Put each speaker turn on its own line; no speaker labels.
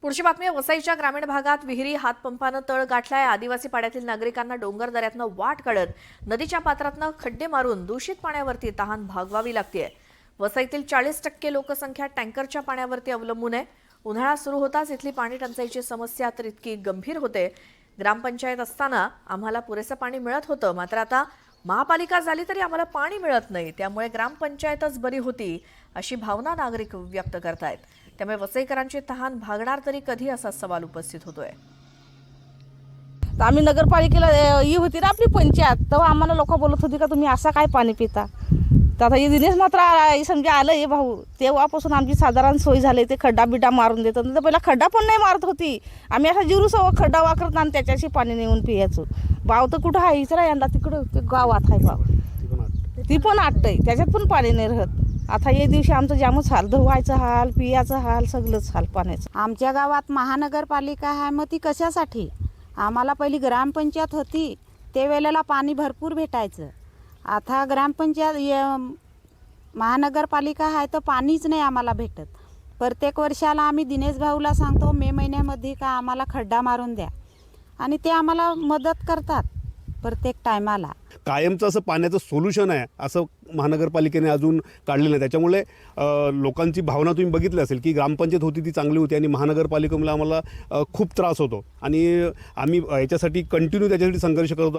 पुढची बातमी आहे वसईच्या ग्रामीण भागात विहिरी हातपंपानं तळ गाठलाय। आदिवासी पाड्यातील नागरिकांना डोंगर दऱ्यातनं वाट काढत नदीच्या पात्रातनं खड्डे मारून दूषित पाण्यावरती तहान भागवावी लागतेय। वसईतील 40% लोकसंख्या टँकरच्या पाण्यावरती अवलंबून आहे। उन्हाळा सुरू होताच इथली पाणी टंचाईची समस्या तर इतकी गंभीर होते। ग्रामपंचायत असताना आम्हाला पुरेसं पाणी मिळत होतं, मात्र आता महापालिका झाली तरी आम्हाला पाणी मिळत नाही। त्यामुळे ग्रामपंचायतच बरी होती अशी भावना नागरिक व्यक्त करतायत। त्यामुळे वसईकरांची तहान भागणार तरी कधी असा सवाल उपस्थित होतोय।
आम्ही नगरपालिकेला ही होती ना आपली पंचायत, तेव्हा आम्हाला लोक बोलत होती का तुम्ही असं काय पाणी पिता। तर आता हे दिनेश मात्र समजा आलं हे भाऊ, तेव्हापासून आमची साधारण सोय झाली। ते खड्डा बिड्डा मारून देतात, तर पहिला खड्डा पण नाही मारत होती। आम्ही असा जिरूसव खड्डा वाकरत आणि त्याच्याशी पाणी नेऊन पियाचो। भाव तर कुठं आहे इचरा यंदा तिकडं ते गावात आहे भाव, ती पण आटतंय, त्याच्यात पण पाणी नाही राहत। आता या दिवशी आमचं जामच हाल, धुवायचं हाल, पियाचं हाल, सगळंच हाल पाण्याचं।
आमच्या गावात महानगरपालिका आहे, मग ती कशासाठी? आम्हाला पहिली ग्रामपंचायत होती, ते वेळेला पाणी भरपूर भेटायचं। आता ग्रामपंचायत महानगरपालिका आहे तर पाणीच नाही आम्हाला भेटत। प्रत्येक वर्षाला आम्ही दिनेश भाऊला सांगतो मे महिन्यामध्ये का आम्हाला खड्डा मारून द्या, आणि ते आम्हाला मदत करतात प्रत्येक टायमाला।
कायमचं असं पाण्याचं सोल्युशन आहे असं महानगरपालिकेने अजून काढलेलं नाही। त्याच्यामुळे लोकांची भावना तुम्ही बघितली असेल की ग्रामपंचायत होती ती चांगली होती आणि महानगरपालिकेमुळे आम्हाला खूप त्रास होतो आणि आम्ही याच्यासाठी कंटिन्यू त्याच्यासाठी संघर्ष करत होतो।